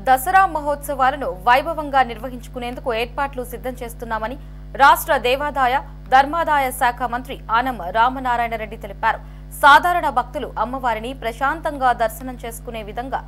దసరా మహోత్సవాలను వైభవంగా నిర్వహించుకునేందుకు ఏర్పాట్లు సిద్ధం చేస్తున్నామని రాష్ట్ర దేవాదాయ ధర్మాదాయ శాఖ మంత్రి ఆనం రామనారాయణ రెడ్డి తెలిపారు. సాధారణ భక్తులు అమ్మవారిని ప్రశాంతంగా దర్శనం చేసుకునే విధంగా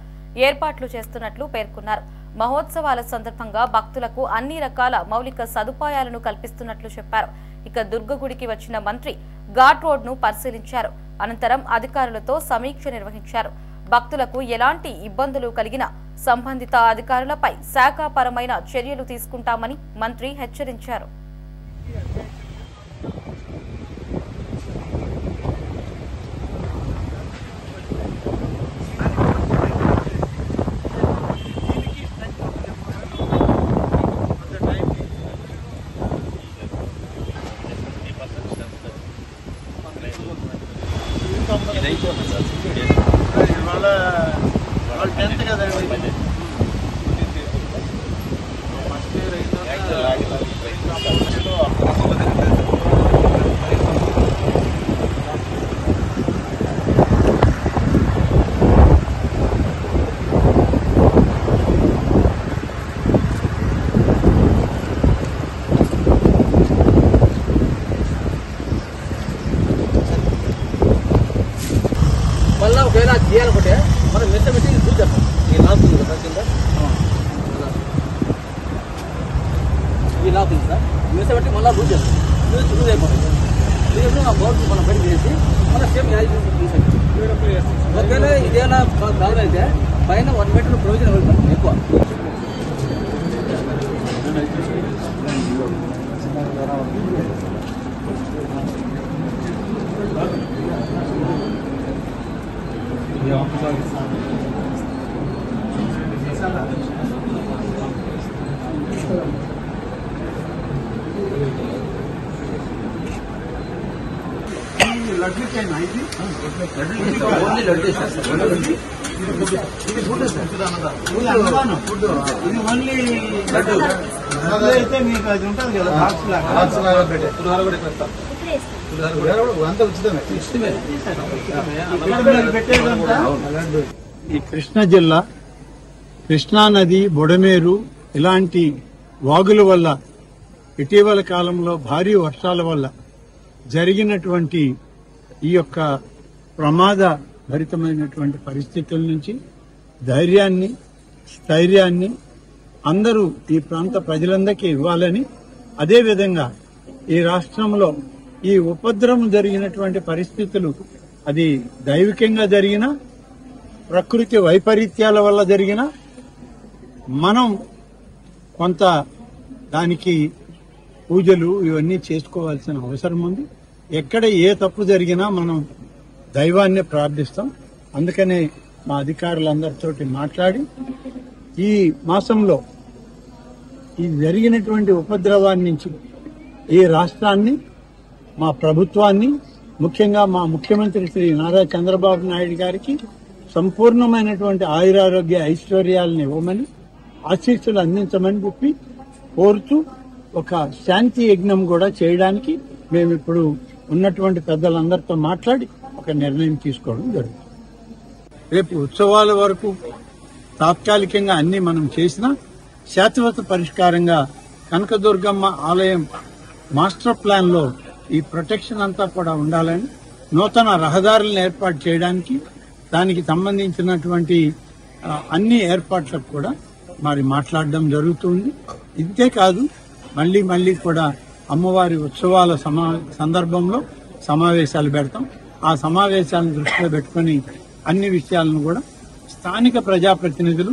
ఏర్పాట్లు చేస్తున్నట్లు పేర్కొన్నారు. మహోత్సవాల సందర్భంగా భక్తులకు అన్ని రకాల మౌలిక సదుపాయాలను కల్పిస్తున్నట్లు చెప్పారు. ఇక దుర్గగుడికి వచ్చిన మంత్రి ఘాట్ రోడ్ ను పరిశీలించారు. అనంతరం అధికారులతో సమీక్ష నిర్వహించారు. భక్తులకు ఎలాంటి ఇబ్బందులు కలిగినా సంబంధిత అధికారులపై శాఖాపరమైన చర్యలు తీసుకుంటామని మంత్రి హెచ్చరించారు. మళ్ళీ ఒకవేళ చేయాలనుకుంటే మనం మెట్ట పెట్టి చూద్దాం. ఈ లాక్ ఉంది కదా కింద, ఈ లాక్ ఉంది సార్, మెట్ట పెట్టి మళ్ళీ చూద్దాం. లూజ్ అయిపోతుంది. దీంట్లో ఆ బోర్డు మనం బయట చేసి మన సేమ్ తీసేది. ఒకవేళ ఇదేనా ప్రాబ్లం అయితే పైన 1 మీటర్ ప్రొవిజన్ వెళ్తాం ఎక్కువ. అయితే మీకు అది ఉంటుంది కదా అంతా ఉచితమే. ఈ కృష్ణా జిల్లా కృష్ణా నది, బొడమేరు ఇలాంటి వాగుల వల్ల ఇటీవల కాలంలో భారీ వర్షాల వల్ల జరిగినటువంటి ఈ యొక్క ప్రమాద భరితమైనటువంటి పరిస్థితుల నుంచి ధైర్యాన్ని, స్థైర్యాన్ని అందరూ ఈ ప్రాంత ప్రజలందరికీ ఇవ్వాలని, అదేవిధంగా ఈ రాష్ట్రంలో ఈ ఉపద్రవం జరిగినటువంటి పరిస్థితులు అది దైవికంగా జరిగిన, ప్రకృతి వైపరీత్యాల వల్ల జరిగిన, మనం కొంత దానికి పూజలు ఇవన్నీ చేసుకోవాల్సిన అవసరం ఉంది. ఎక్కడ ఏ తప్పు జరిగినా మనం దైవాన్ని ప్రార్థిస్తాం. అందుకనే మా అధికారులందరితోటి మాట్లాడి ఈ మాసంలో ఈ జరిగినటువంటి ఉపద్రవాన్ని నుంచి ఈ రాష్ట్రాన్ని, మా ప్రభుత్వాన్ని, ముఖ్యంగా మా ముఖ్యమంత్రి శ్రీ నారా చంద్రబాబు నాయుడు గారికి సంపూర్ణమైనటువంటి ఆయురారోగ్య ఐశ్వర్యాలను ఇవ్వమని, ఆశీస్సులు అందించమని చెప్పి కోరుతూ ఒక శాంతి యజ్ఞం కూడా చేయడానికి మేము ఇప్పుడు ఉన్నటువంటి పెద్దలందరితో మాట్లాడి ఒక నిర్ణయం తీసుకోవడం జరుగుతుంది. రేపు ఉత్సవాల వరకు తాత్కాలికంగా అన్ని మనం చేసినా శాశ్వత పరిష్కారంగా కనకదుర్గమ్మ ఆలయం మాస్టర్ ప్లాన్ లో ఈ ప్రొటెక్షన్ అంతా కూడా ఉండాలని, నూతన రహదారులను ఏర్పాటు చేయడానికి, దానికి సంబంధించినటువంటి అన్ని ఏర్పాట్లకు కూడా మరి మాట్లాడడం జరుగుతుంది. ఇంతే కాదు, మళ్లీ కూడా అమ్మవారి ఉత్సవాల సందర్భంలో సమావేశాలు పెడతాం. ఆ సమావేశాలను దృష్టిలో పెట్టుకుని అన్ని విషయాలను కూడా స్థానిక ప్రజాప్రతినిధులు,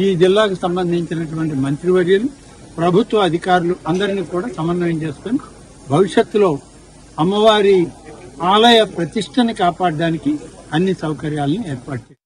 ఈ జిల్లాకు సంబంధించినటువంటి మంత్రివర్యులు, ప్రభుత్వ అధికారులు అందరినీ కూడా సమన్వయం చేసుకుని భవిష్యత్తులో అమ్మవారి ఆలయ ప్రతిష్టని కాపాడడానికి అన్ని సౌకర్యాలను ఏర్పాటు చేయాలి.